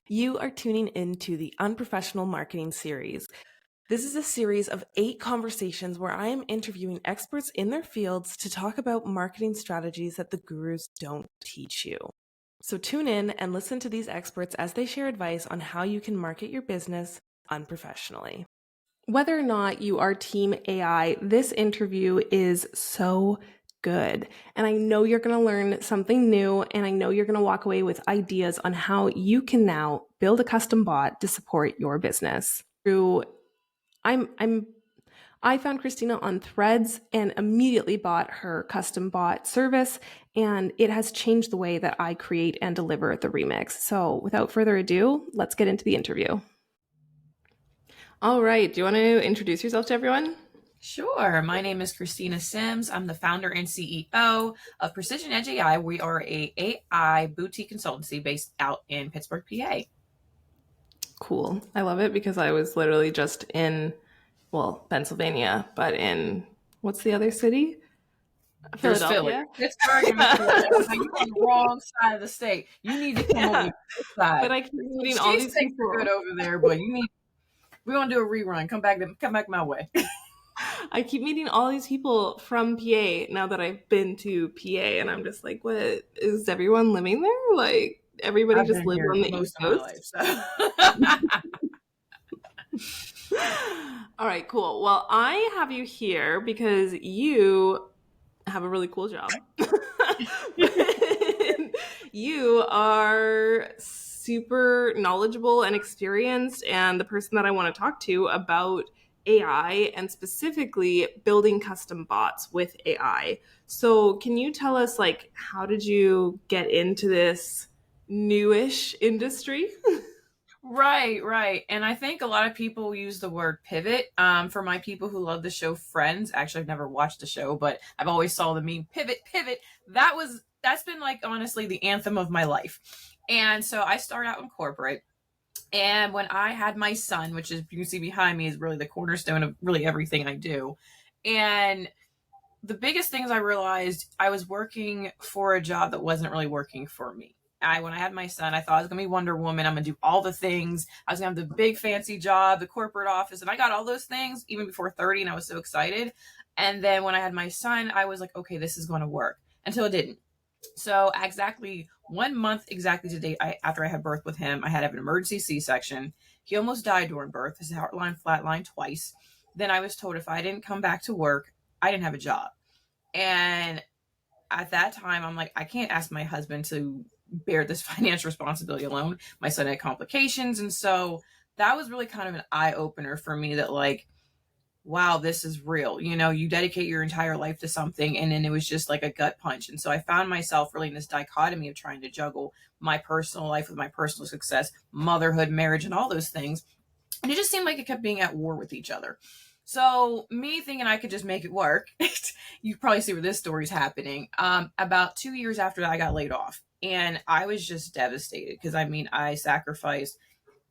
You are tuning into the Unprofessional Marketing Series. This is a series of 8 conversations where I am interviewing experts in their fields to talk about marketing strategies that the gurus don't teach you. So tune in and listen to these experts as they share advice on how you can market your business unprofessionally. Whether or not you are Team AI, this interview is so good. And I know you're going to learn something new, and I know you're going to walk away with ideas on how you can now build a custom bot to support your business. I found Christina on Threads and immediately bought her custom bot service, and it has changed the way that I create and deliver the remix. So without further ado, let's get into the interview. All right. Do you want to introduce yourself to everyone? Sure. My name is Christina Sims. I'm the founder and CEO of Precision Edge AI. We are a AI boutique consultancy based out in Pittsburgh, PA. Cool. I love it because I was literally just in, Pennsylvania, but in, what's the other city? Philadelphia. Pittsburgh and Philadelphia. You're on the wrong side of the state. You need to come over this side. But I keep meeting all these people. Good over there, but we're gonna do a rerun. Come back my way. I keep meeting all these people from PA now that I've been to PA, and I'm just like, what, is everyone living there? Like, everybody just lives on the East Coast? All right, cool. Well, I have you here because you have a really cool job. You are super knowledgeable and experienced, and the person that I want to talk to about AI and specifically building custom bots with AI. So can you tell us, like, how did you get into this newish industry? Right. And I think a lot of people use the word pivot. For my people who love the show Friends, actually I've never watched the show, but I've always saw the meme pivot. That's been like honestly the anthem of my life. And so I started out in corporate. And when I had my son, which is you can see behind me is really the cornerstone of really everything I do. And the biggest things I realized, I was working for a job that wasn't really working for me. When I had my son, I thought I was going to be Wonder Woman. I'm going to do all the things. I was going to have the big fancy job, the corporate office. And I got all those things even before 30. And I was so excited. And then when I had my son, I was like, okay, this is going to work, until it didn't. So exactly 1 month exactly to date, after I had birth with him, I had an emergency C-section. He almost died during birth. His heart line flatlined twice. Then I was told if I didn't come back to work, I didn't have a job. And at that time, I'm like, I can't ask my husband to bear this financial responsibility alone. My son had complications. And so that was really kind of an eye-opener for me that like, wow, this is real. You dedicate your entire life to something, and then it was just like a gut punch. And so I found myself really in this dichotomy of trying to juggle my personal life with my personal success, motherhood, marriage, and all those things. And it just seemed like it kept being at war with each other. So me thinking I could just make it work, you probably see where this story is happening. About 2 years after that, I got laid off, and I was just devastated because I sacrificed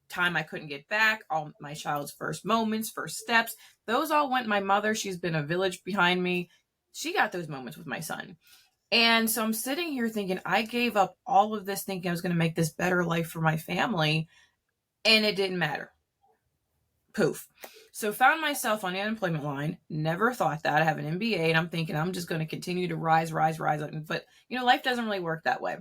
time I couldn't get back, all my child's first moments, first steps. Those all went. My mother, she's been a village behind me. She got those moments with my son. And so I'm sitting here thinking I gave up all of this thinking I was going to make this better life for my family, and it didn't matter. Poof. So found myself on the unemployment line. Never thought that. I have an MBA, and I'm thinking I'm just going to continue to rise. But, life doesn't really work that way.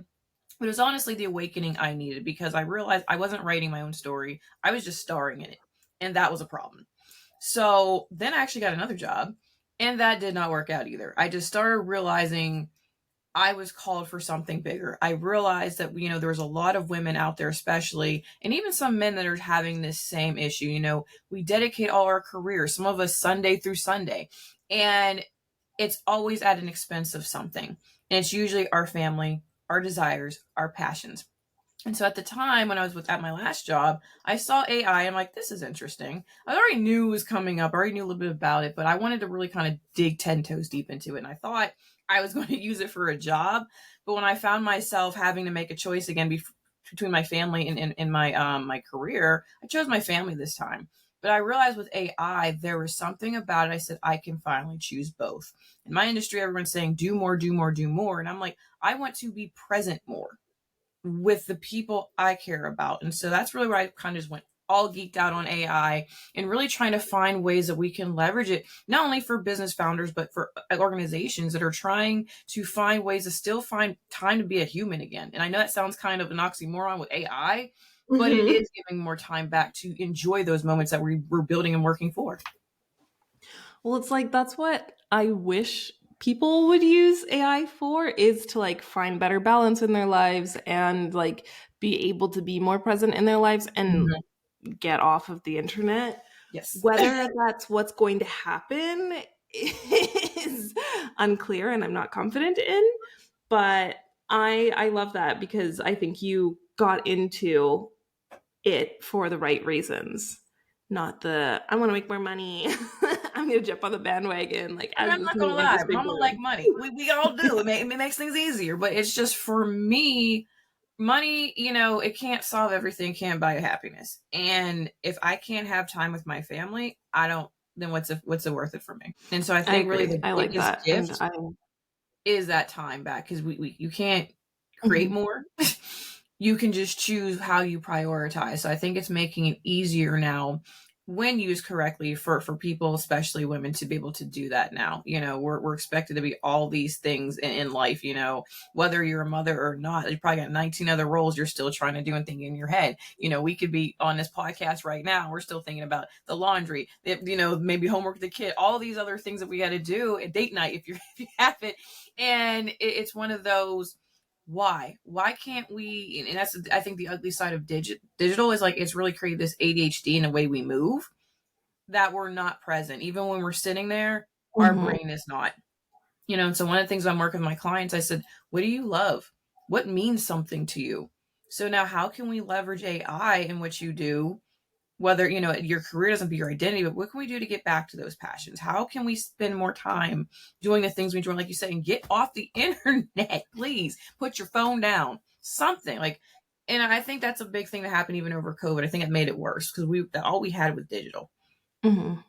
But it was honestly the awakening I needed, because I realized I wasn't writing my own story. I was just starring in it. And that was a problem. So then I actually got another job, and that did not work out either. I just started realizing I was called for something bigger. I realized that, there was a lot of women out there, especially, and even some men that are having this same issue. We dedicate all our careers, some of us Sunday through Sunday, and it's always at an expense of something. And it's usually our family, our desires, our passions. And so at the time when I was at my last job, I saw AI. I'm like, this is interesting. I already knew it was coming up. I already knew a little bit about it, but I wanted to really kind of dig 10 toes deep into it. And I thought I was going to use it for a job. But when I found myself having to make a choice again between my family and my career, I chose my family this time. But I realized with AI, there was something about it. I said, I can finally choose both. In my industry, everyone's saying, do more, do more, do more. And I'm like, I want to be present more. with the people I care about. And so that's really where I kind of just went all geeked out on AI and really trying to find ways that we can leverage it, not only for business founders, but for organizations that are trying to find ways to still find time to be a human again. And I know that sounds kind of an oxymoron with AI, but it is giving more time back to enjoy those moments that we're building and working for. Well, it's like that's what I wish people would use AI for, is to like find better balance in their lives and like be able to be more present in their lives and get off of the internet. Yes. Whether that's what's going to happen is unclear and I'm not confident in, but I love that because I think you got into it for the right reasons. Not the I want to make more money. I'm gonna jump on the bandwagon. Like And as I'm this not new gonna lie, industry mama like boom. money. We all do. It makes things easier. But it's just for me, money, it can't solve everything, can't buy happiness. And if I can't have time with my family, I don't, then what's it worth it for me? And so I I think really agree. the I like biggest that. And gift I is that time back, because you can't create Mhm. more. You can just choose how you prioritize. So I think it's making it easier now when used correctly for people, especially women, to be able to do that now. We're expected to be all these things in life, whether you're a mother or not. You probably got 19 other roles you're still trying to do and thinking in your head. We could be on this podcast right now. We're still thinking about the laundry, maybe homework with the kid, all these other things that we got to do at date night if you have it. And it's one of those, why can't we, and that's I think the ugly side of digital is like it's really created this ADHD in the way we move, that we're not present even when we're sitting there. Our Mhm. brain is not, and so one of the things I'm working with my clients, I said, what do you love, what means something to you? So now how can we leverage AI in what you do, whether your career doesn't be your identity, but what can we do to get back to those passions? How can we spend more time doing the things we enjoy, like you said, and get off the internet? Please put your phone down, something like. And I think that's a big thing that happened even over COVID. I think it made it worse because all we had was digital. Mhm.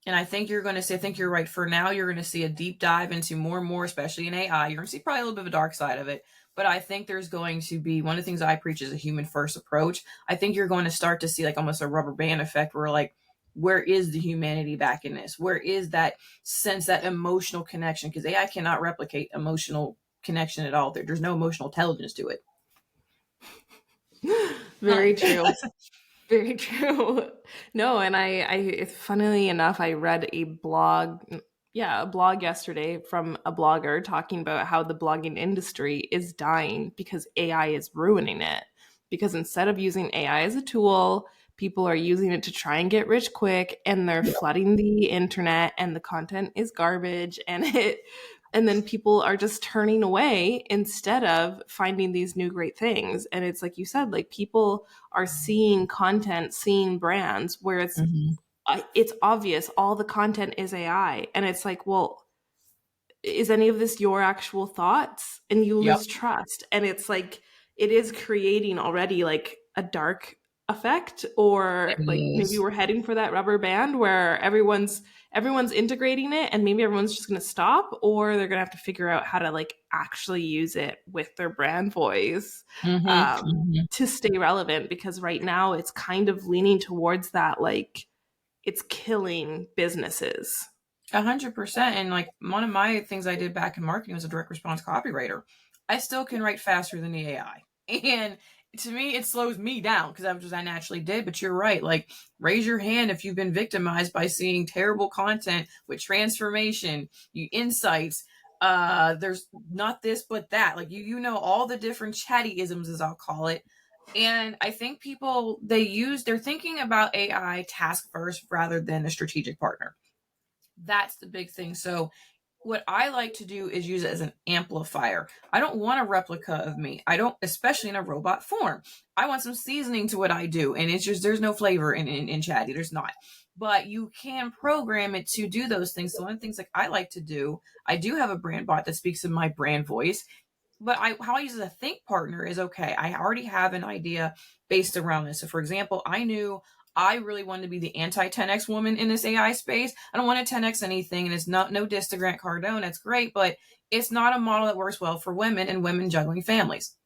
And I think you're going to see, I think you're right. For now, you're going to see a deep dive into more and more, especially in AI. You're going to see probably a little bit of a dark side of it. But I think there's going to be, one of the things I preach is a human first approach. I think you're going to start to see like almost a rubber band effect where like, where is the humanity back in this? Where is that sense, that emotional connection? Because AI cannot replicate emotional connection at all. There's no emotional intelligence to it. Very true. Very true. No, and funnily enough, I read a blog, a blog yesterday from a blogger talking about how the blogging industry is dying because AI is ruining it. Because instead of using AI as a tool, people are using it to try and get rich quick, and they're flooding the internet, and the content is garbage, and then people are just turning away instead of finding these new great things. And it's like you said, like people are seeing content, seeing brands where it's obvious all the content is AI, and it's like, well, is any of this your actual thoughts? And you Yep. lose trust, and it's like it is creating already like a dark effect, or It like maybe is. we're heading for that rubber band where everyone's integrating it, and maybe everyone's just going to stop, or they're going to have to figure out how to like actually use it with their brand voice to stay relevant, because right now it's kind of leaning towards that, like it's killing businesses. 100%. And like one of my things I did back in marketing was a direct response copywriter. I still can write faster than the AI. And to me, it slows me down because that's what I naturally did. But you're right. Like, raise your hand if you've been victimized by seeing terrible content with transformation, you insights. There's not this, but that. Like, you know, all the different chatty isms, as I'll call it. And I think people, they're thinking about AI task first rather than a strategic partner. That's the big thing. So what I like to do is use it as an amplifier. I don't want a replica of me. I don't, especially in a robot form. I want some seasoning to what I do. And it's just, there's no flavor in Chatty. There's not. But you can program it to do those things. So one of the things like I like to do, I do have a brand bot that speaks in my brand voice. But how I use as a think partner is, okay, I already have an idea based around this. So for example, I knew I really wanted to be the anti 10x woman in this AI space. I don't want to 10x anything, and it's not no diss to Grant Cardone. That's great, but it's not a model that works well for women and women juggling families.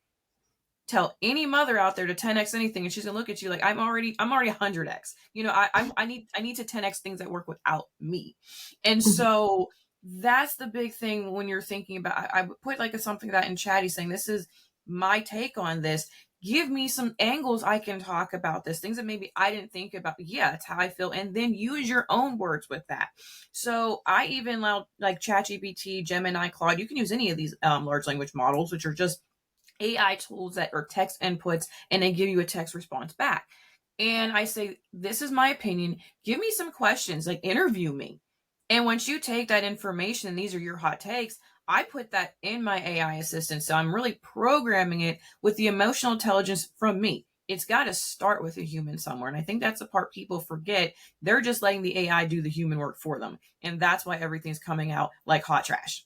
tell any mother out there to 10x anything, and she's gonna look at you like I'm already 100x. I need to 10x things that work without me. And so that's the big thing when you're thinking about. I put like something that in chatty saying this is my take on this. Give me some angles I can talk about this, things that maybe I didn't think about. Yeah, that's how I feel. And then use your own words with that. So I even allow like ChatGPT, Gemini, Claude, you can use any of these large language models, which are just AI tools that are text inputs, and they give you a text response back. And I say, this is my opinion. Give me some questions, like interview me. And once you take that information, and these are your hot takes, I put that in my AI assistant. So I'm really programming it with the emotional intelligence from me. It's got to start with a human somewhere. And I think that's the part people forget. They're just letting the AI do the human work for them. And that's why everything's coming out like hot trash.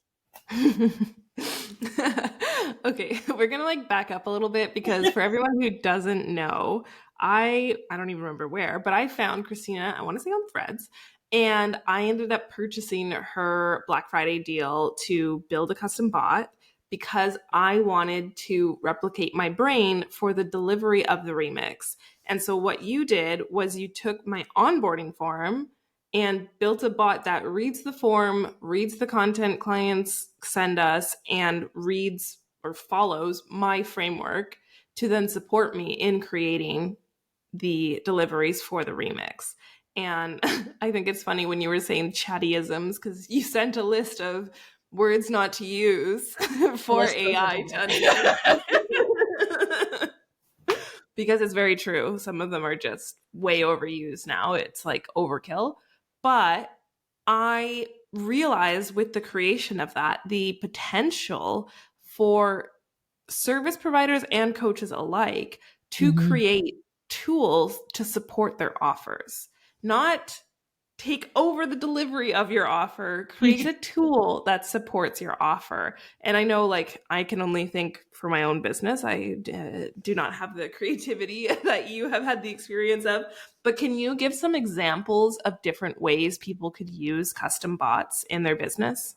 Okay, we're gonna like back up a little bit because for everyone who doesn't know, I don't even remember where, but I found Christina, I want to say on Threads, and I ended up purchasing her Black Friday deal to build a custom bot because I wanted to replicate my brain for the delivery of the remix. And so what you did was you took my onboarding form and built a bot that reads the form, reads the content clients send us, and reads or follows my framework to then support me in creating the deliveries for the remix. And I think it's funny when you were saying chattyisms because you sent a list of words not to use for AI to understand. Because it's very true. Some of them are just way overused now. It's like overkill. But I realized with the creation of that, the potential for service providers and coaches alike to create tools to support their offers, not take over the delivery of your offer, create a tool that supports your offer. And I know like I can only think for my own business. I do not have the creativity that you have had the experience of, but can you give some examples of different ways people could use custom bots in their business?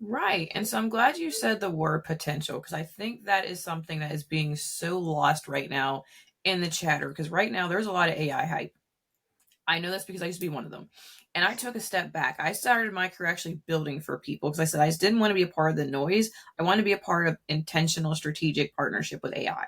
Right. And so I'm glad you said the word potential, because I think that is something that is being so lost right now in the chatter. Because right now there's a lot of AI hype. I know that's because I used to be one of them. And I took a step back. I started my career actually building for people because I said I just didn't want to be a part of the noise. I want to be a part of intentional strategic partnership with AI.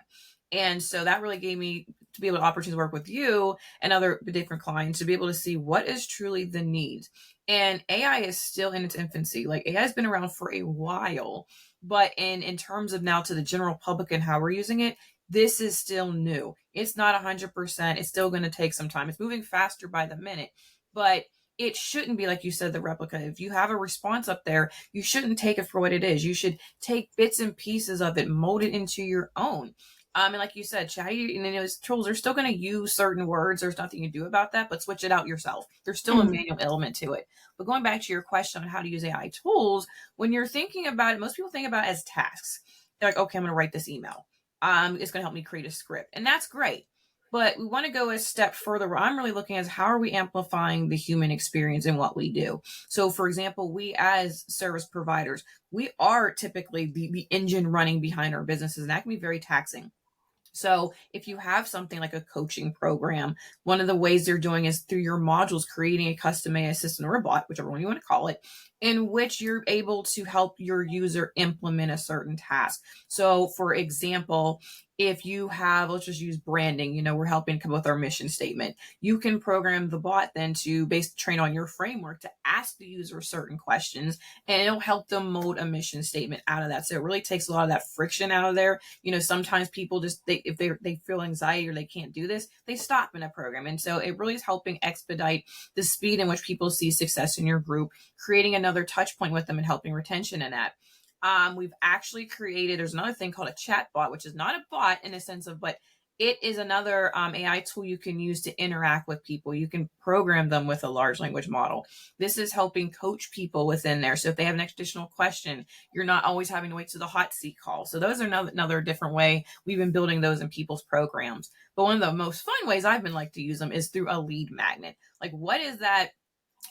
And so that really gave me to be able to opportunity to work with you and other different clients to be able to see what is truly the need. And AI is still in its infancy. Like AI has been around for a while, but in terms of now to the general public and how we're using it, this is still new. It's not 100%. It's still going to take some time. It's moving faster by the minute, but it shouldn't be, like you said, the replica. If you have a response up there, you shouldn't take it for what it is. You should take bits and pieces of it, mold it into your own. And like you said, chatty, and those tools are still going to use certain words. There's nothing you can do about that, but switch it out yourself. There's still a manual element to it. But going back to your question on how to use AI tools, when you're thinking about it, most people think about it as tasks. They're like, okay, I'm going to write this email. It's going to help me create a script. And that's great. But we want to go a step further where I'm really looking at how are we amplifying the human experience in what we do. So for example, we as service providers, we are typically the engine running behind our businesses, and that can be very taxing. So if you have something like a coaching program, one of the ways they're doing is through your modules, creating a custom AI assistant or a bot, whichever one you want to call it, in which you're able to help your user implement a certain task. So for example, if you have, let's just use branding, we're helping come up with our mission statement. You can program the bot then to train on your framework to ask the user certain questions, and it'll help them mold a mission statement out of that. So it really takes a lot of that friction out of there. Sometimes people just, if they feel anxiety or they can't do this, they stop in a program. And so it really is helping expedite the speed in which people see success in your group, creating another touch point with them and helping retention in that. We've actually created, there's another thing called a chat bot, which is not a bot in a sense of, but it is another AI tool you can use to interact with people. You can program them with a large language model. This is helping coach people within there. So if they have an additional question, you're not always having to wait to the hot seat call. So those are another different way we've been building those in people's programs. But one of the most fun ways I've been like to use them is through a lead magnet. Like, what is that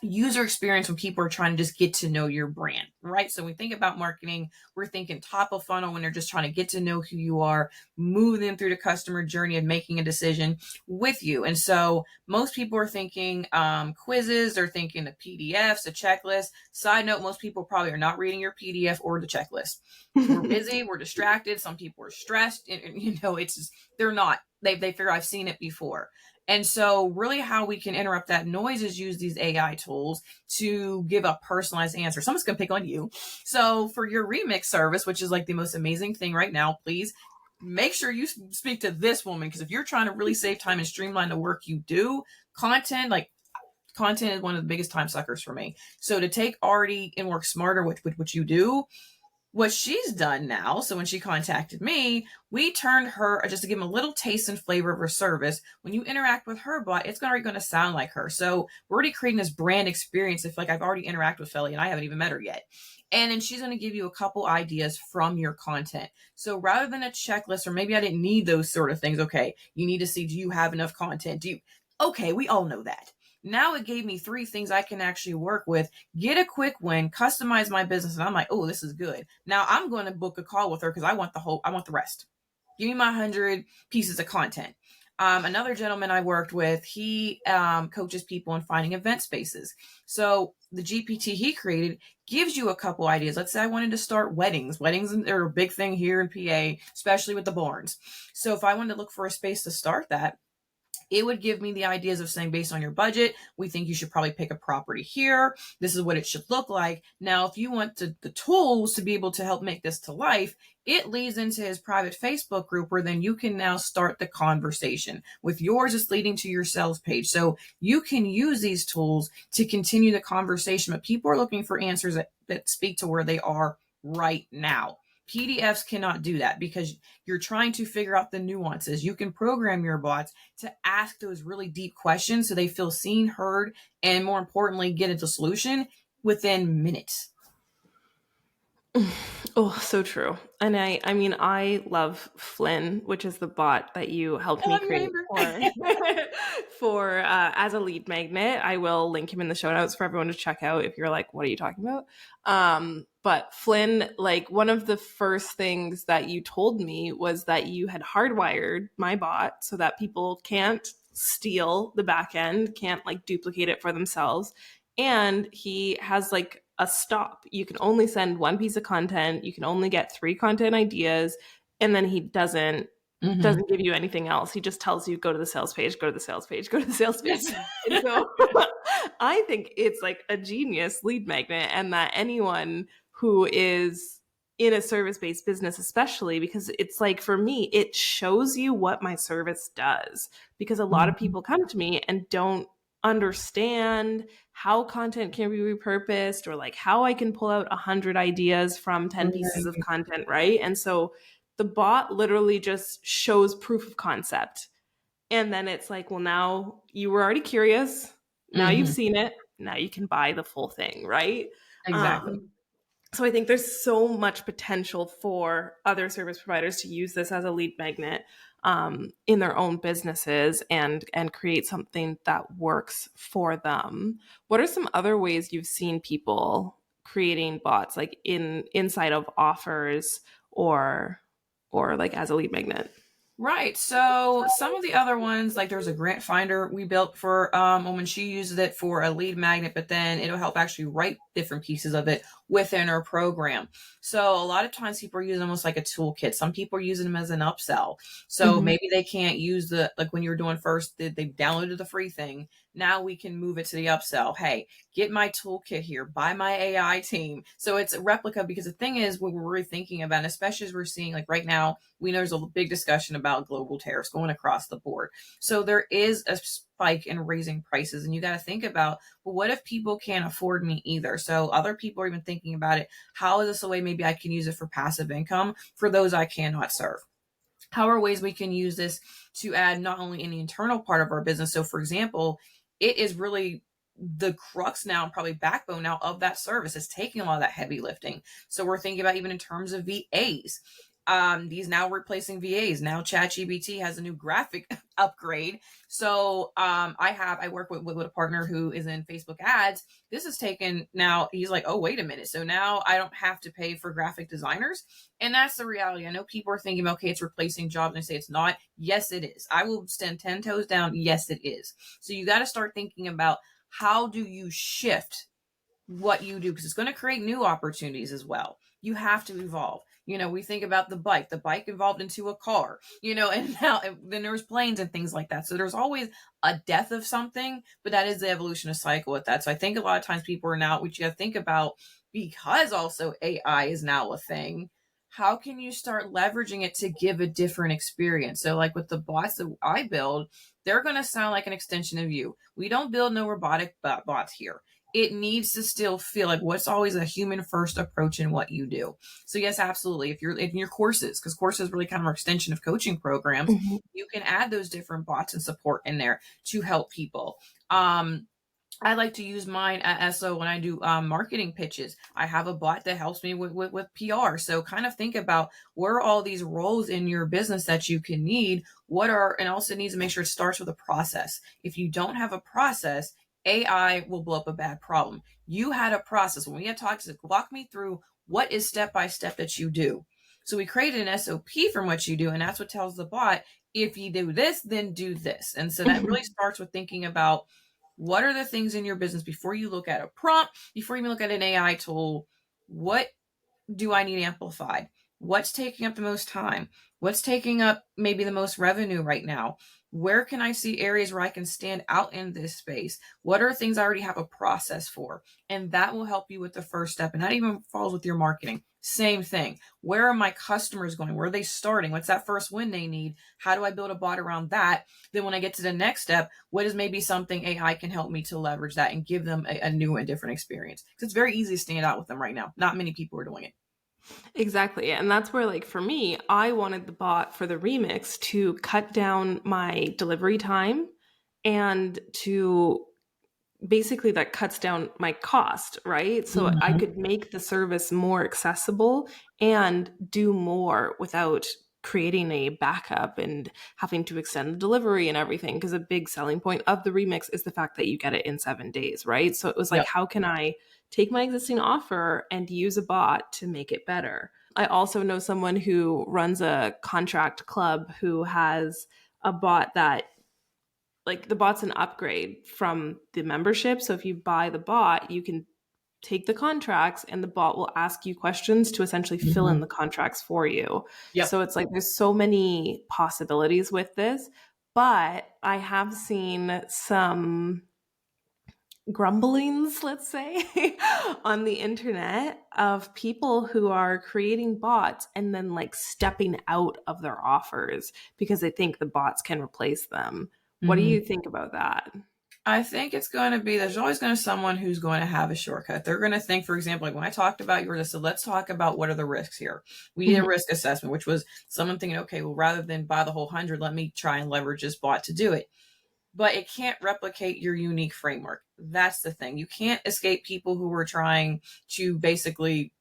user experience when people are trying to just get to know your brand? right? So when we think about marketing, we're thinking top of funnel when they're just trying to get to know who you are, move them through the customer journey of making a decision with you. And so most people are thinking quizzes, they're thinking the PDFs, the checklist. Side note, most people probably are not reading your PDF or the checklist. We're busy, we're distracted, some people are stressed, and it's just, they're not. They figure I've seen it before. And so really how we can interrupt that noise is use these AI tools to give a personalized answer. Someone's going to pick on you. So for your remix service, which is like the most amazing thing right now, please make sure you speak to this woman, because if you're trying to really save time and streamline the work you do, content is one of the biggest time suckers for me. So to take already and work smarter with what you do, what she's done now, so when she contacted me, we turned her, just to give them a little taste and flavor of her service, when you interact with her bot, it's already going to sound like her. So we're already creating this brand experience. If like I've already interacted with Felly and I haven't even met her yet. And then she's going to give you a couple ideas from your content. So rather than a checklist, or maybe I didn't need those sort of things. Okay, you need to see, do you have enough content? Okay, we all know that. Now it gave me 3 things I can actually work with, get a quick win, customize my business. And I'm like, oh, this is good. Now I'm going to book a call with her because I want the rest. Give me my 100 pieces of content. Another gentleman I worked with, he coaches people in finding event spaces. So the GPT he created gives you a couple ideas. Let's say I wanted to start weddings. Weddings are a big thing here in PA, especially with the barns. So if I wanted to look for a space to start that, it would give me the ideas of saying, based on your budget, we think you should probably pick a property here. This is what it should look like. Now, if you want the tools to be able to help make this to life, it leads into his private Facebook group, where then you can now start the conversation. With yours, it's leading to your sales page. So you can use these tools to continue the conversation, but people are looking for answers that speak to where they are right now. PDFs cannot do that because you're trying to figure out the nuances. You can program your bots to ask those really deep questions so they feel seen, heard, and more importantly, get into solution within minutes. Oh, so true. And I mean, I love Flynn, which is the bot that you helped me create for as a lead magnet. I will link him in the show notes for everyone to check out if you're like, what are you talking about? But Flynn, like one of the first things that you told me was that you had hardwired my bot so that people can't steal the back end, can't like duplicate it for themselves. And he has like a stop. You can only send 1 piece of content. You can only get 3 content ideas. And then he doesn't give you anything else. He just tells you, go to the sales page, go to the sales page, go to the sales page. And so I think it's like a genius lead magnet, and that anyone who is in a service-based business, especially, because it's like, for me, it shows you what my service does, because a lot of people come to me and don't understand how content can be repurposed, or like how I can pull out 100 ideas from 10 pieces of content, right? And so the bot literally just shows proof of concept. And then it's like, well, now you were already curious. Now you've seen it. Now you can buy the full thing, right? Exactly. So I think there's so much potential for other service providers to use this as a lead magnet in their own businesses and create something that works for them. What are some other ways you've seen people creating bots, like inside of offers or like as a lead magnet? Right. So some of the other ones, like there's a grant finder we built for when she uses it for a lead magnet, but then it'll help actually write different pieces of it within her program. So a lot of times people are using almost like a toolkit. Some people are using them as an upsell. So maybe they can't use like when you were doing first, they downloaded the free thing. Now we can move it to the upsell. Hey, get my toolkit here, buy my AI team. So it's a replica, because the thing is, what we're really thinking about, especially as we're seeing like right now, we know there's a big discussion about global tariffs going across the board. So there is a spike in raising prices, and you got to think about, well, what if people can't afford me either? So other people are even thinking about it. How is this a way maybe I can use it for passive income for those I cannot serve? How are ways we can use this to add not only in the internal part of our business? So for example, it is really the crux now and probably backbone now of that service. It's taking a lot of that heavy lifting. So we're thinking about even in terms of VAs. These now replacing VAs. Now ChatGPT has a new graphic upgrade. So I work with a partner who is in Facebook ads. This is taken now. He's like, oh, wait a minute. So now I don't have to pay for graphic designers. And that's the reality. I know people are thinking, okay, it's replacing jobs. And I say it's not. Yes, it is. I will stand 10 toes down. Yes, it is. So you got to start thinking about, how do you shift what you do, because it's going to create new opportunities as well. You have to evolve. We think about the bike evolved into a car, and now then there's planes and things like that. So there's always a death of something, but that is the evolution of cycle with that. So I think a lot of times people are now, what you got to think about, because also AI is now a thing, how can you start leveraging it to give a different experience? So like with the bots that I build, they're going to sound like an extension of you. We don't build no robotic bots here. It needs to still feel like what's always a human first approach in what you do. So yes, absolutely. If you're in your courses, because courses really kind of are extension of coaching programs, you can add those different bots and support in there to help people. I like to use mine as so when I do marketing pitches, I have a bot that helps me with PR. So kind of think about where are all these roles in your business that you can need. And also needs to make sure it starts with a process. If you don't have a process, AI will blow up a bad problem. You had a process. When we had talked, walk me through what is step by step that you do. So we created an SOP from what you do, and that's what tells the bot, if you do this, then do this. And so that really starts with thinking about, what are the things in your business before you look at a prompt, before you even look at an AI tool? What do I need amplified? What's taking up the most time? What's taking up maybe the most revenue right now? Where can I see areas where I can stand out in this space? What are things I already have a process for? And that will help you with the first step. And that even falls with your marketing. Same thing. Where are my customers going? Where are they starting? What's that first win they need? How do I build a bot around that? Then when I get to the next step, what is maybe something AI can help me to leverage that and give them a new and different experience? Because it's very easy to stand out with them right now. Not many people are doing it. Exactly. And that's where, like, for me, I wanted the bot for the remix to cut down my delivery time and to basically that cuts down my cost, right? So I could make the service more accessible and do more without creating a backup and having to extend the delivery and everything. Because a big selling point of the remix is the fact that you get it in 7 days, right? So it was like, Yep. how can I take my existing offer and use a bot to make it better? I also know someone who runs a contract club who has a bot that, like, the bot's an upgrade from the membership. So if you buy the bot, you can take the contracts and the bot will ask you questions to essentially fill in the contracts for you. Yep. So it's like there's so many possibilities with this, but I have seen some grumblings, let's say, on the internet of people who are creating bots and then like stepping out of their offers because they think the bots can replace them. What do you think about that? I think it's going to be, there's always going to be someone who's going to have a shortcut. They're going to think, for example, like when I talked about yours, so let's talk about what are the risks here. We did a risk assessment, which was someone thinking, okay, well, rather than buy the whole 100, let me try and leverage this bot to do it. But it can't replicate your unique framework. That's the thing. You can't escape people who are trying to basically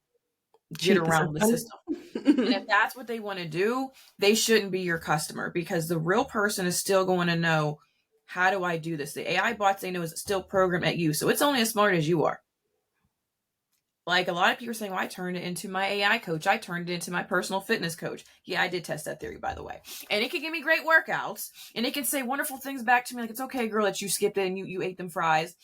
get Cheat the around the system. And if system. that's what they want to do, they shouldn't be your customer, because the real person is still going to know, how do I do this? The AI bots they know is still programmed at you. So it's only as smart as you are. Like a lot of people are saying, well, I turned it into my AI coach. I turned it into my personal fitness coach. Yeah, I did test that theory, by the way. And it can give me great workouts and it can say wonderful things back to me. Like, it's okay, girl, that you skipped it and you ate them fries.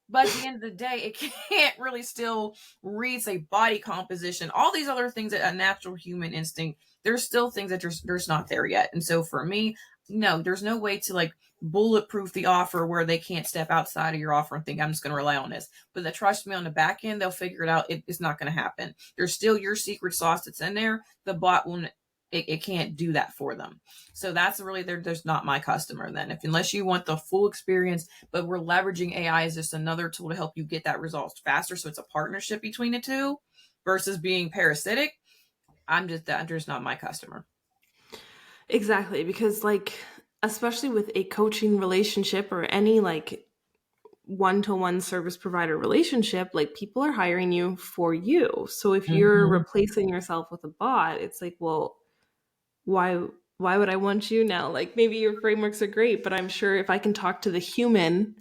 But at the end of the day, it can't really still read, say, body composition, all these other things that a natural human instinct. There's still things that there's not there yet. And so for me, no, there's no way to like bulletproof the offer where they can't step outside of your offer and think, I'm just going to rely on this. But trust me, on the back end, they'll figure it out. It's not going to happen. There's still your secret sauce that's in there. The bot won't. It can't do that for them. So that's really there's not my customer then. Unless you want the full experience, but we're leveraging AI as just another tool to help you get that results faster. So it's a partnership between the two versus being parasitic. I'm just not my customer. Exactly, because like, especially with a coaching relationship or any like one-to-one service provider relationship, like people are hiring you for you. So if you're replacing yourself with a bot, it's like, well, why would I want you now? Like, maybe your frameworks are great, but I'm sure if I can talk to the human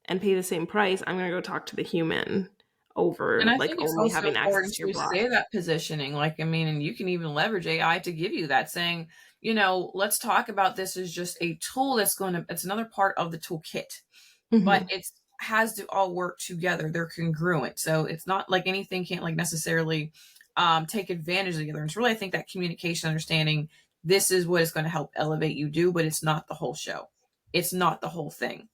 and pay the same price, I'm going to go talk to the human And over I like think it's only also having access important to your to bot. say that positioning. Like, I mean, and you can even leverage AI to give you that, saying, let's talk about this as just a tool it's another part of the toolkit, but Mm-hmm. it's has to all work together. They're congruent. So it's not like anything can't like necessarily take advantage of the other. And it's really, I think, that communication, understanding this is what is going to help elevate you do, but it's not the whole show. It's not the whole thing,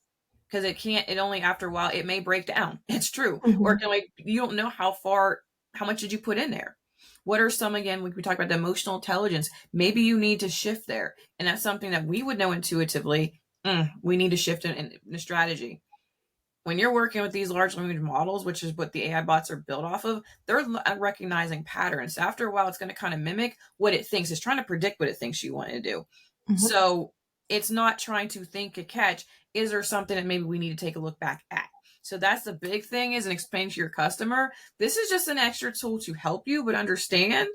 because it only after a while it may break down. It's true. Or it Mm-hmm. can, like, you don't know how much did you put in there. What are some, again, we talk about the emotional intelligence, maybe you need to shift there, and that's something that we would know intuitively. We need to shift in the strategy. When you're working with these large language models, which is what the AI bots are built off of, they're recognizing patterns. After a while, it's going to kind of mimic what it thinks. It's trying to predict what it thinks you want to do. Mm-hmm. So it's not trying to think a catch. Is there something that maybe we need to take a look back at? So that's the big thing, is, and explain to your customer, this is just an extra tool to help you, but understand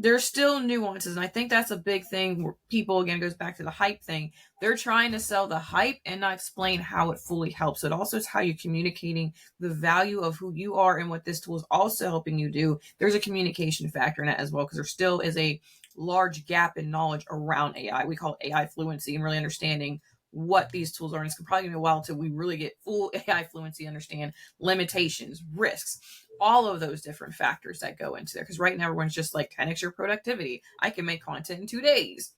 there's still nuances. And I think that's a big thing where people, again, goes back to the hype thing. They're trying to sell the hype and not explain how it fully helps. It also is how you're communicating the value of who you are and what this tool is also helping you do. There's a communication factor in it as well, because there still is a large gap in knowledge around AI. We call it AI fluency, and really understanding what these tools are. And it's probably going to be a while until we really get full AI fluency, understand limitations, risks, all of those different factors that go into there. Because right now everyone's just like 10x your productivity. I can make content in 2 days.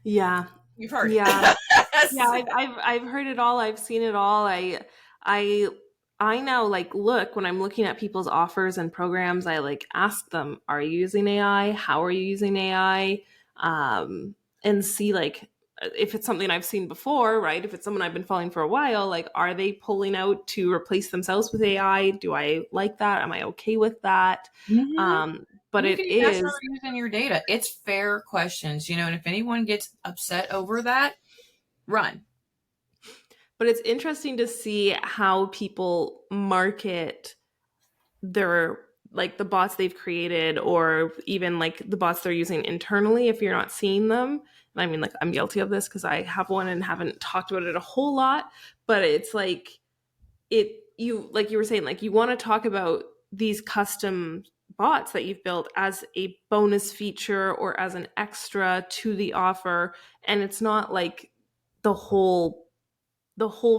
Yeah. You've heard Yeah. it. Yeah, I've heard it all. I've seen it all. I I now like look when I'm looking at people's offers and programs, I like ask them, are you using AI? How are you using AI? And see like if it's something I've seen before, right? If it's someone I've been following for a while, like are they pulling out to replace themselves with AI? Do I like that? Am I okay with that? Mm-hmm. But You it can even ask how is, they're using your data. It's fair questions, and if anyone gets upset over that, run. but it's interesting to see how people market their like the bots they've created or even like the bots they're using internally if you're not seeing them. And I mean, like, I'm guilty of this because I have one and haven't talked about it a whole lot, but it's like it you like you were saying, like you want to talk about these custom bots that you've built as a bonus feature or as an extra to the offer, and it's not like the whole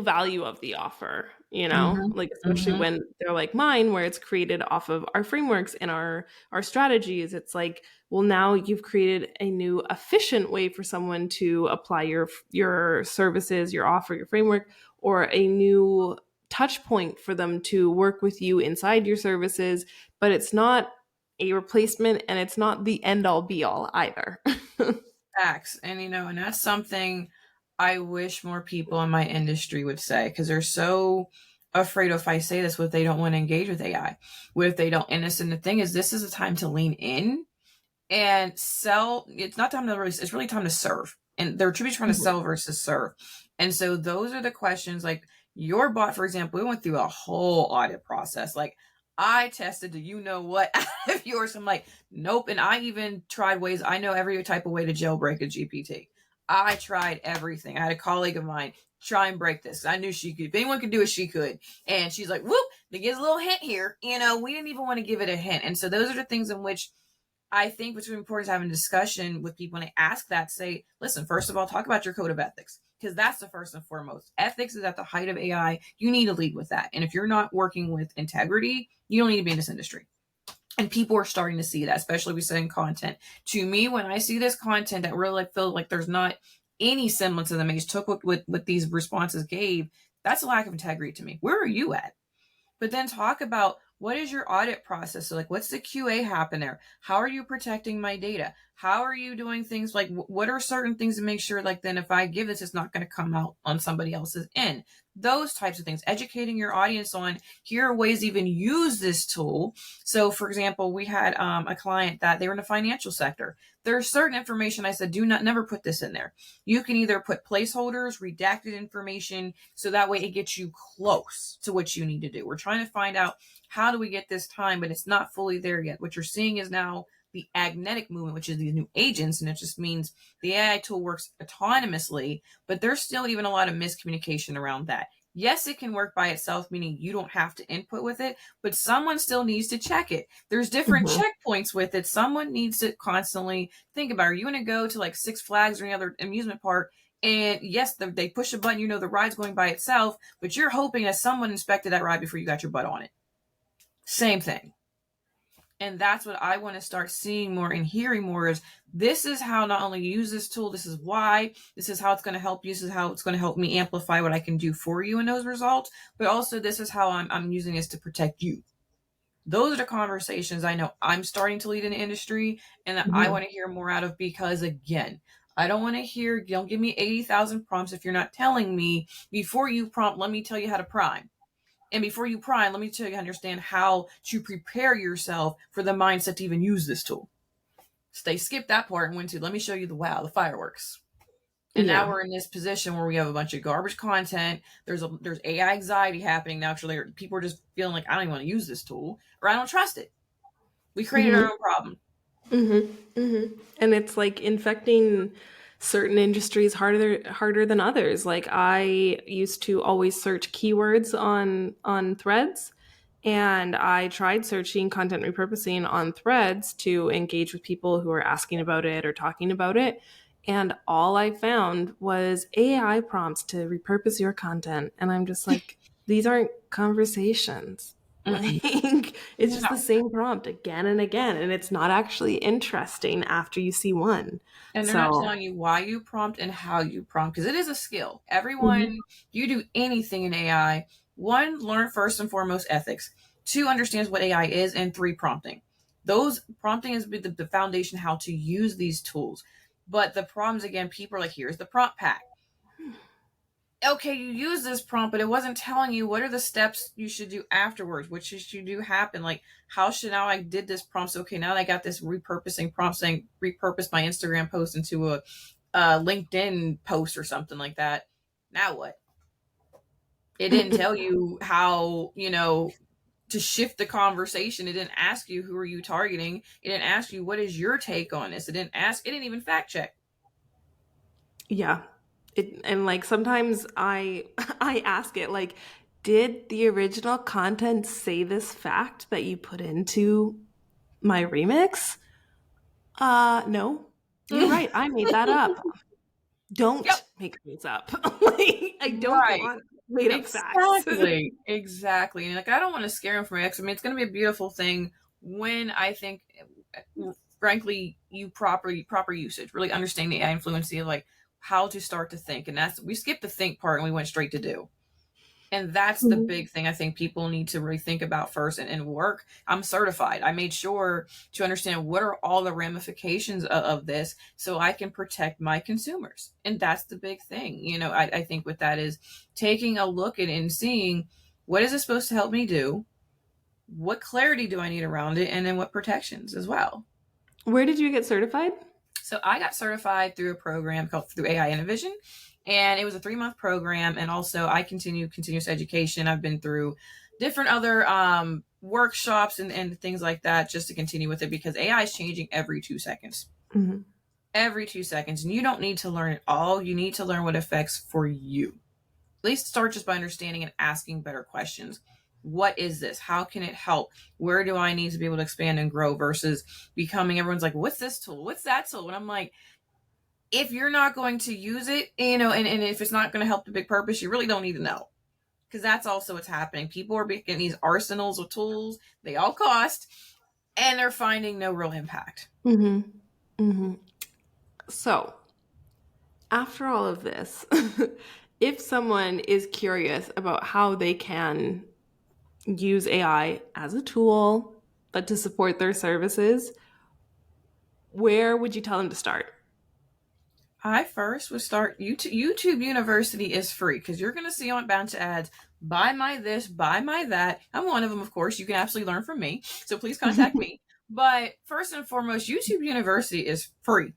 value of the offer, Mm-hmm. like especially Mm-hmm. when they're like mine where it's created off of our frameworks and our strategies. It's like, well, now you've created a new efficient way for someone to apply your services, your offer, your framework, or a new touch point for them to work with you inside your services, but it's not a replacement and it's not the end all be all either. Facts. And that's something I wish more people in my industry would say, because they're so afraid of, if I say this, what if they don't want to engage with AI? What if they don't? And the thing is, this is a time to lean in and sell. It's not time to really, it's really time to serve. And they're truly trying to Mhm. sell versus serve. And so those are the questions, like your bot, for example, we went through a whole audit process. Like, I tested, do you know what, out of yours? I'm like, nope. And I even tried ways, I know every type of way to jailbreak a GPT. I tried everything. I had a colleague of mine try and break this. I knew she could. If anyone could do it, she could. And she's like, whoop, they gives a little hint here. We didn't even want to give it a hint. And so those are the things in which I think what's really important is having a discussion with people when they ask that. Say, listen, first of all, talk about your code of ethics, because that's the first and foremost. Ethics is at the height of AI. You need to lead with that. And if you're not working with integrity, you don't need to be in this industry. And people are starting to see that, especially we say in content. To me, when I see this content that really feel like there's not any semblance of the maze took what these responses gave, that's a lack of integrity to me. Where are you at? But then talk about, what is your audit process? So, like, what's the QA happen there? How are you protecting my data? How are you doing things, like what are certain things to make sure, like, then if I give this, it's not going to come out on somebody else's end? Those types of things, educating your audience on, here are ways to even use this tool. So for example, we had a client that they were in the financial sector. There's certain information I said, do not, never put this in there. You can either put placeholders, redacted information, so that way it gets you close to what you need to do. We're trying to find out, how do we get this time, but it's not fully there yet. What you're seeing is now the agnetic movement, which is these new agents. And it just means the AI tool works autonomously, but there's still even a lot of miscommunication around that. Yes, it can work by itself, meaning you don't have to input with it, but someone still needs to check it. There's different checkpoints with it. Someone needs to constantly think about, are you going to go to like Six Flags or any other amusement park? And yes, they push a button, you know, the ride's going by itself, but you're hoping that someone inspected that ride before you got your butt on it. Same thing. And that's what I want to start seeing more and hearing more is this is how not only you use this tool, this is why, this is how it's going to help you, this is how it's going to help me amplify what I can do for you in those results, but also this is how I'm using this to protect you. Those are the conversations I know I'm starting to lead in the industry and that I want to hear more out of, because again, I don't want to hear, don't give me 80,000 prompts if you're not telling me before you prompt, let me tell you how to prime. And before you prime, let me tell you understand how to prepare yourself for the mindset to even use this tool. They skipped that part and went to, let me show you the fireworks. And now we're in this position where we have a bunch of garbage content. There's AI anxiety happening now. Actually, people are just feeling like, I don't even want to use this tool, or I don't trust it. We created our own problem. And it's like infecting certain industries harder than others. Like I used to always search keywords on Threads, and I tried searching content repurposing on Threads to engage with people who are asking about it or talking about it. And all I found was AI prompts to repurpose your content. And I'm just like, these aren't conversations. Like it's just the same prompt again and again, and it's not actually interesting after you see one. And they're not telling you why you prompt and how you prompt, because it is a skill. Everyone, you do anything in AI, one, learn first and foremost ethics. Two, understands what AI is, and three, prompting. Those prompting is the foundation how to use these tools. But the problems, again, people are like, here's the prompt pack. Okay, you use this prompt, but it wasn't telling you what are the steps you should do afterwards. What should you do happen? Like, how should now I did this prompt? So, okay, now I got this repurposing prompt saying repurpose my Instagram post into a LinkedIn post or something like that. Now what? It didn't tell you how, to shift the conversation. It didn't ask you who are you targeting. It didn't ask you what is your take on this. It didn't even fact check. Yeah. And like sometimes I ask it like, did the original content say this fact that you put into my remix? No. You're right. I made that up. Don't make things up. Like I don't want made up facts. Exactly. And like I don't want to scare them from it. I mean, it's going to be a beautiful thing when I think, frankly, you proper usage, really understanding the AI influence, like how to start to think. And we skipped the think part and we went straight to do. And that's the big thing I think people need to really think about first and work. I'm certified. I made sure to understand what are all the ramifications of this so I can protect my consumers. And that's the big thing. I think with that is taking a look at it and seeing what is it supposed to help me do? What clarity do I need around it? And then what protections as well. Where did you get certified? So I got certified through a program called through AI Innovision. And it was a 3-month program. And also I continue continuous education. I've been through different other workshops and things like that just to continue with it, because AI is changing every 2 seconds. Every 2 seconds. And you don't need to learn it all. You need to learn what affects for you. At least start just by understanding and asking better questions. What is this? How can it help? Where do I need to be able to expand and grow versus becoming everyone's like, what's this tool? What's that tool? And I'm like, if you're not going to use it, and if it's not going to help the big purpose, you really don't need to know. Because that's also what's happening. People are making these arsenals of tools. They all cost, and they're finding no real impact. So, after all of this, if someone is curious about how they can use AI as a tool, but to support their services, where would you tell them to start? I first would start YouTube University is free because you're going to see on a bunch of ads, buy my this, buy my that. I'm one of them, of course. You can absolutely learn from me. So please contact me. But first and foremost, YouTube University is free.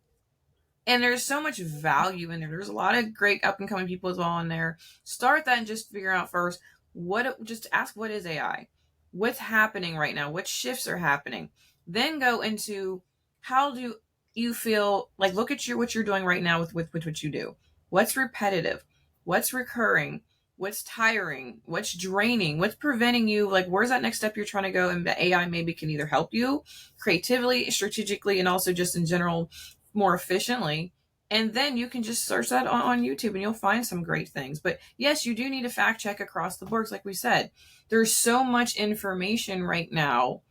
And there's so much value in there. There's a lot of great up and coming people as well in there. Start that and just figure out first just ask what is AI? What's happening right now? What shifts are happening? Then go into how do you feel like, look at what you're doing right now with what you do. What's repetitive? What's recurring? What's tiring? What's draining? What's preventing you? Like, where's that next step you're trying to go? And the AI maybe can either help you creatively, strategically, and also just in general more efficiently. And then you can just search that on YouTube and you'll find some great things. But yes, you do need a fact check across the boards. Like we said, there's so much information right now.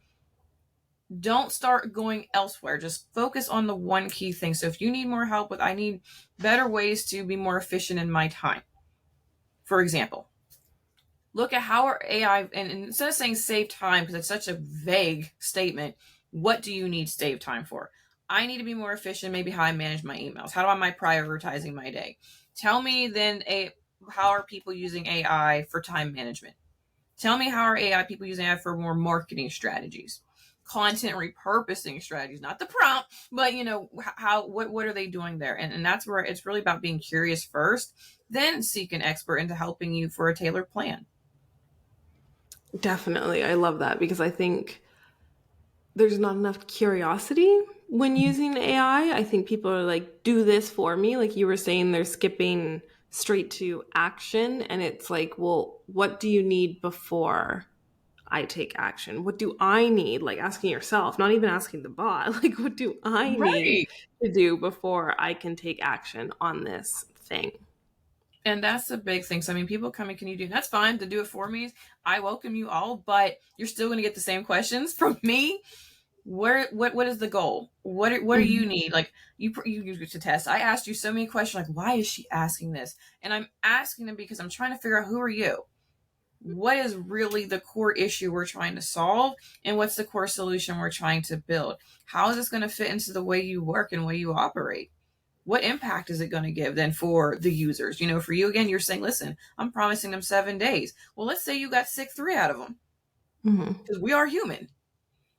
Don't start going elsewhere. Just focus on the one key thing. So if you need more help with, I need better ways to be more efficient in my time, for example, look at how our AI, and instead of saying save time, because it's such a vague statement, what do you need to save time for? I need to be more efficient, maybe how I manage my emails. How am I prioritizing my day? Tell me then, how are people using AI for time management? Tell me how are AI people using AI for more marketing strategies, content repurposing strategies, not the prompt, but what are they doing there? And that's where it's really about being curious first, then seek an expert into helping you for a tailored plan. Definitely. I love that because I think there's not enough curiosity when using AI. I think people are like, do this for me. Like you were saying, they're skipping straight to action. And it's like, well, what do you need before I take action? What do I need? Like asking yourself, not even asking the bot, like, what do I need Right. to do before I can take action on this thing? And that's the big thing. So, I mean, people come in, can you do? That's fine to do it for me. I welcome you all, but you're still going to get the same questions from me. What is the goal? What do you need? Like you use to test. I asked you so many questions. Like, why is she asking this? And I'm asking them because I'm trying to figure out, who are you? What is really the core issue we're trying to solve, and what's the core solution we're trying to build? How is this going to fit into the way you work and way you operate? What impact is it going to give then for the users? For you, again, you're saying, listen, I'm promising them 7 days. Well, let's say you got sick 3 out of them, because we are human.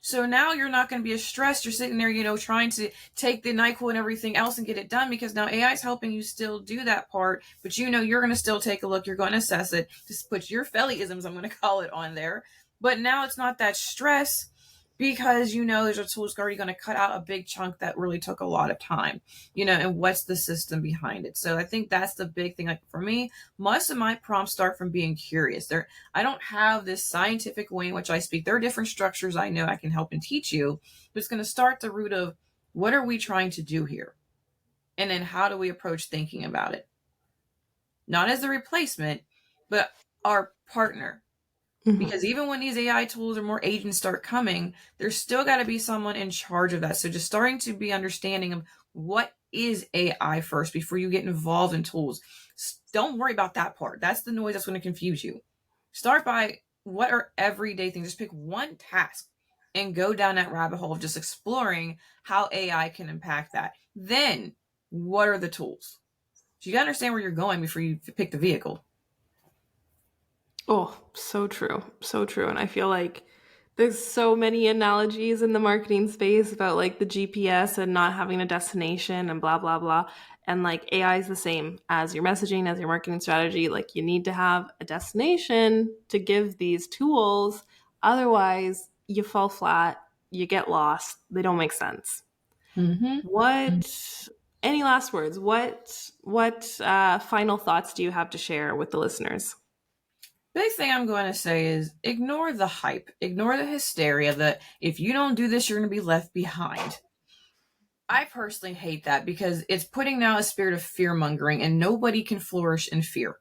So now you're not going to be as stressed. You're sitting there, trying to take the NyQuil and everything else and get it done, because now AI is helping you still do that part. But you're going to still take a look. You're going to assess it. Just put your fellyisms, I'm going to call it, on there. But now it's not that stress, because there's a tool that's already going to cut out a big chunk that really took a lot of time, and what's the system behind it. So I think that's the big thing. Like for me, most of my prompts start from being curious. I don't have this scientific way in which I speak. There are different structures I know I can help and teach you, but it's going to start the root of, what are we trying to do here? And then how do we approach thinking about it? Not as a replacement, but our partner. Because even when these AI tools or more agents start coming, there's still got to be someone in charge of that. So just starting to be understanding of, what is AI first before you get involved in tools. Don't worry about that part. That's the noise that's going to confuse you. Start by, what are everyday things? Just pick one task and go down that rabbit hole of just exploring how AI can impact that. Then, what are the tools? So you got to understand where you're going before you pick the vehicle. Oh, so true. So true. And I feel like there's so many analogies in the marketing space about like the GPS and not having a destination and blah, blah, blah. And like AI is the same as your messaging, as your marketing strategy. Like you need to have a destination to give these tools. Otherwise, you fall flat, you get lost. They don't make sense. Any last words? What final thoughts do you have to share with the listeners? Big thing I'm going to say is, ignore the hype, ignore the hysteria that if you don't do this, you're going to be left behind. I personally hate that, because it's putting now a spirit of fear mongering, and nobody can flourish in fear.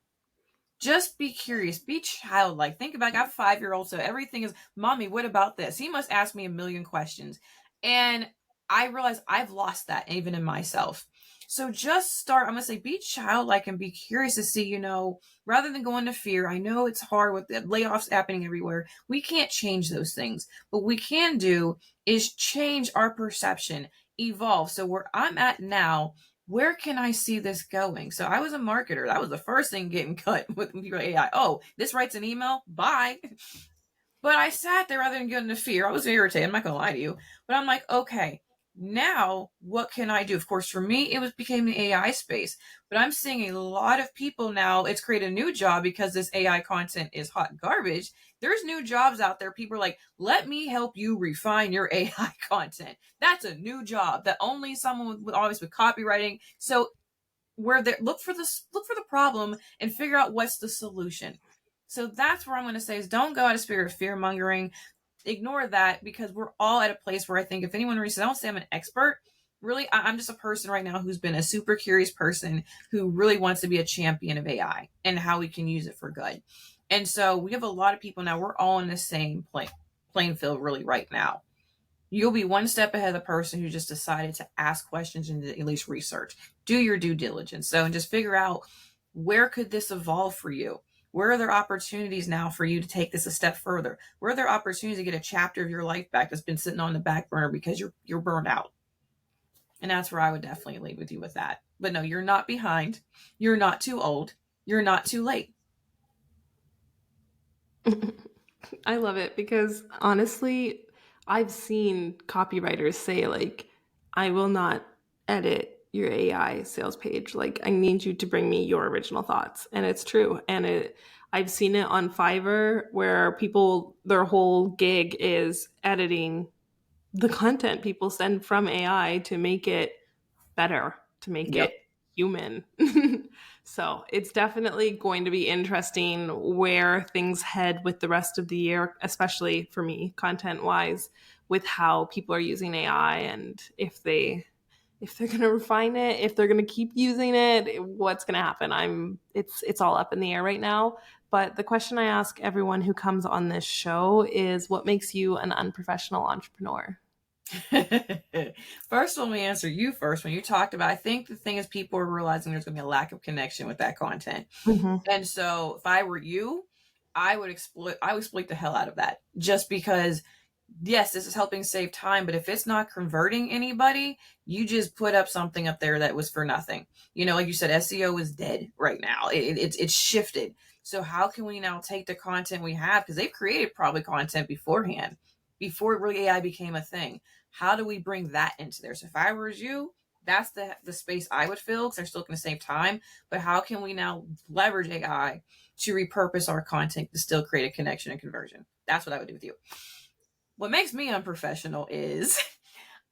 Just be curious, be childlike. Think about, I got a 5-year-old, so everything is, mommy, what about this? He must ask me a million questions. And I realize I've lost that even in myself. So just start, I'm going to say, be childlike and be curious to see, rather than go into fear. I know it's hard with the layoffs happening everywhere. We can't change those things. What we can do is change our perception, evolve. So where I'm at now, where can I see this going? So I was a marketer. That was the first thing getting cut with AI. Oh, this writes an email? Bye. But I sat there rather than getting into fear. I was irritated. I'm not going to lie to you. But I'm like, okay, Now, what can I do? Of course, for me, became the AI space, but I'm seeing a lot of people now. It's created a new job because this AI content is hot garbage. There's new jobs out there. People are like, let me help you refine your AI content. That's a new job that only someone with always with copywriting. So where they look for the problem and figure out what's the solution. So that's where I'm going to say is don't go out of spirit of fear mongering. Ignore that, because we're all at a place where I think if anyone reads, I don't say I'm an expert. Really, I'm just a person right now who's been a super curious person who really wants to be a champion of AI and how we can use it for good. And so we have a lot of people now. We're all in the same playing field really right now. You'll be one step ahead of the person who just decided to ask questions and at least research. Do your due diligence. So, and just figure out, where could this evolve for you? Where are there opportunities now for you to take this a step further? Where are there opportunities to get a chapter of your life back that's been sitting on the back burner because you're burned out? And that's where I would definitely lead with you with that. But no, you're not behind. You're not too old. You're not too late. I love it because honestly, I've seen copywriters say, like, I will not edit your AI sales page. Like, I need you to bring me your original thoughts. And it's true. And I've seen it on Fiverr where people, their whole gig is editing the content people send from AI to make it better, to make Yep. it human. So it's definitely going to be interesting where things head with the rest of the year, especially for me, content wise, with how people are using AI and if they're going to refine it, if they're going to keep using it, what's going to happen. It's all up in the air right now. But the question I ask everyone who comes on this show is, what makes you an unprofessional entrepreneur? First, let me answer you first. When you talked about, I think the thing is people are realizing there's going to be a lack of connection with that content. Mm-hmm. And so if I were you, I would exploit the hell out of that, just because yes, this is helping save time, but if it's not converting anybody, you just put up something up there that was for nothing. Like you said, SEO is dead right now. It's shifted. So how can we now take the content we have, because they've created probably content beforehand, before really AI became a thing? How do we bring that into there? So if I were you, that's the space I would fill, because they're still going to save time. But how can we now leverage AI to repurpose our content to still create a connection and conversion? That's what I would do with you. What makes me unprofessional is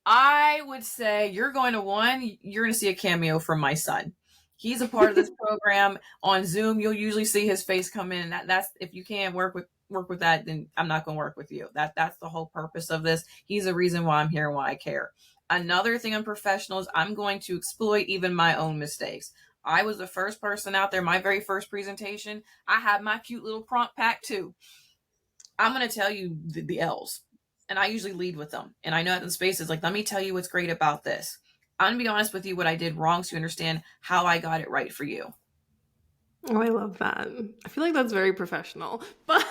I would say you're going to see a cameo from my son. He's a part of this program on Zoom. You'll usually see his face come in. That's if you can't work with that, then I'm not going to work with you. That's the whole purpose of this. He's the reason why I'm here and why I care. Another thing unprofessional is I'm going to exploit even my own mistakes. I was the first person out there. My very first presentation, I had my cute little prompt pack too. I'm going to tell you the L's, and I usually lead with them. And I know that in spaces like, let me tell you what's great about this. I'm going to be honest with you what I did wrong so you understand how I got it right for you. Oh, I love that. I feel like that's very professional, but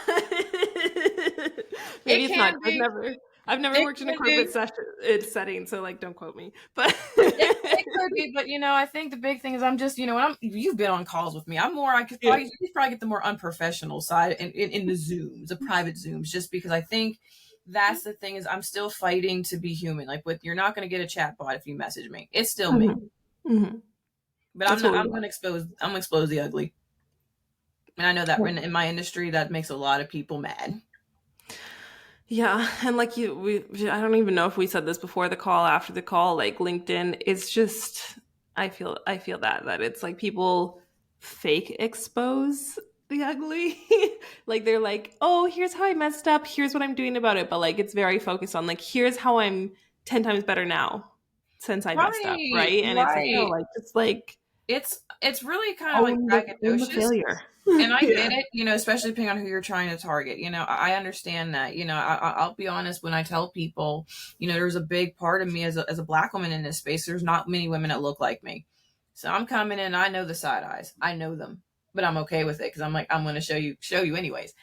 maybe It it's not. can be. I've never It worked in a can be. corporate setting, so like, don't quote me. But It could be, but I think the big thing is I'm just, you've been on calls with me. I could yeah. probably get the more unprofessional side in the Zooms, the private Zooms, just because I think that's the thing is I'm still fighting to be human. Like you're not going to get a chat bot if you message me. It's still me. Mm-hmm. Mm-hmm. But That's what we I'm want. going to expose the ugly. And I know that in my industry, that makes a lot of people mad. Yeah, and like I don't even know if we said this before the call, after the call, like LinkedIn, it's just, I feel that it's like people fake expose the ugly. Like they're like, oh, here's how I messed up, here's what I'm doing about it, but like it's very focused on like, here's how I'm 10 times better now since I messed up, Right, right? And it's like, no, right. like just like It's really kind of like own the braggadocious. failure. And I Yeah. get it, especially depending on who you're trying to target. I understand that. I'll be honest, when I tell people, there's a big part of me as a Black woman in this space. There's not many women that look like me. So I'm coming in, I know the side eyes. I know them, but I'm okay with it because I'm like, I'm going to show you anyways.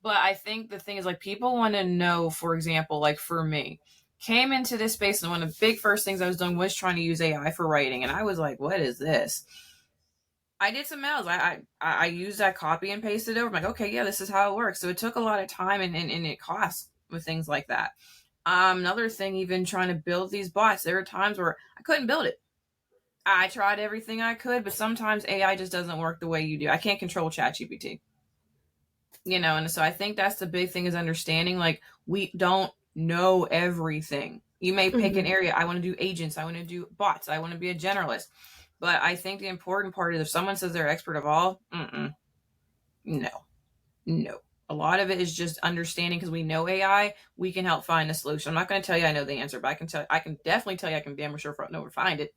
But I think the thing is, like, people want to know, for example, like for me, came into this space and one of the big first things I was doing was trying to use AI for writing. And I was like, what is this? I did some mails. I used that, copy and pasted over. I'm like, okay, yeah, this is how it works. So it took a lot of time and it costs with things like that. Another thing, even trying to build these bots, there are times where I couldn't build it. I tried everything I could, but sometimes AI just doesn't work the way you do. I can't control ChatGPT, and so I think that's the big thing, is understanding, like, we don't know everything. You may pick an Mhm. area. I want to do agents. I want to do bots. I want to be a generalist. But I think the important part is, if someone says they're expert of all, no, no. A lot of it is just understanding, because we know AI, we can help find a solution. I'm not going to tell you I know the answer, but I can definitely tell you I can damn sure know where to find it.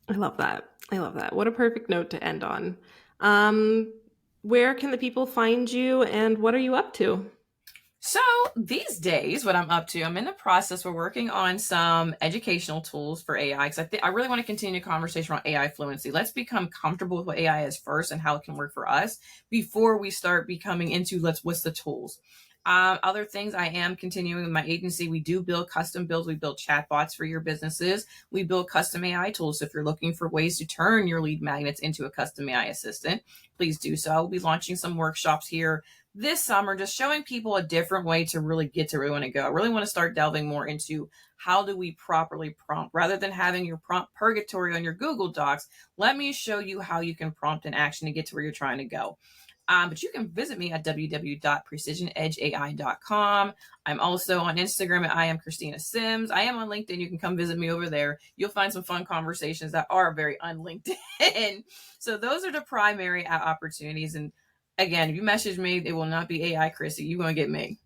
I love that. I love that. What a perfect note to end on. Um, where can the people find you, and what are you up to? So these days, what I'm up to, I'm in the process. We're working on some educational tools for AI, because I really want to continue a conversation around AI fluency. Let's become comfortable with what AI is first and how it can work for us before we start becoming into what's the tools. Other things, I am continuing with my agency. We do build custom builds. We build chatbots for your businesses. We build custom AI tools. So if you're looking for ways to turn your lead magnets into a custom AI assistant, please do so. I will be launching some workshops here this summer, just showing people a different way to really get to where we want to go. I really want to start delving more into how do we properly prompt, rather than having your prompt purgatory on your Google Docs. Let me show you how you can prompt in action to get to where you're trying to go. But you can visit me at www.precisionedgeai.com. I'm also on Instagram at I am Christina Sims. I am on LinkedIn. You can come visit me over there. You'll find some fun conversations that are very un-LinkedIn. So those are the primary opportunities. And again, if you message me, it will not be AI Chrissy. You're going to get me.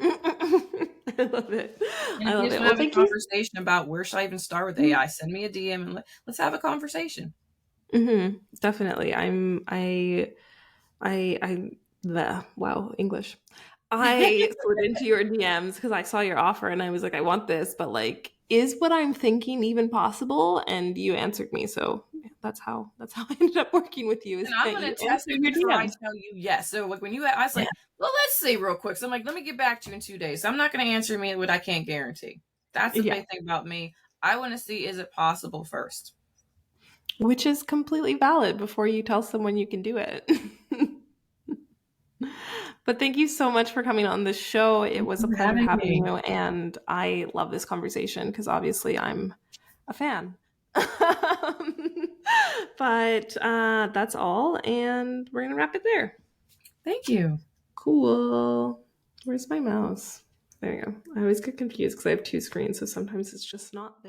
I love it. And I if you love just it. want to Well, have a thank you. conversation about where should I even start with AI, send me a DM and let's have a conversation. Definitely. I, wow, English. I slid into your DMs because I saw your offer and I was like, I want this, but like, is what I'm thinking even possible? And you answered me, so yeah, that's how I ended up working with you. Is And I'm that going you to test answered it your before I DMs? tell you yes. So like, I was Yeah, like, well, let's see real quick. So I'm like, let me get back to you in 2 days. So I'm not going to answer me what I can't guarantee. That's the yeah, big thing about me. I want to see, is it possible first? which is completely valid before you tell someone you can do it. But thank you so much for coming on the show. It Thank was you a for pleasure having having me. you, and I love this conversation because obviously I'm a fan. But that's all, and we're gonna wrap it there. Thank you. Cool. Where's my mouse? There you go. I always get confused because I have two screens, so sometimes it's just not there.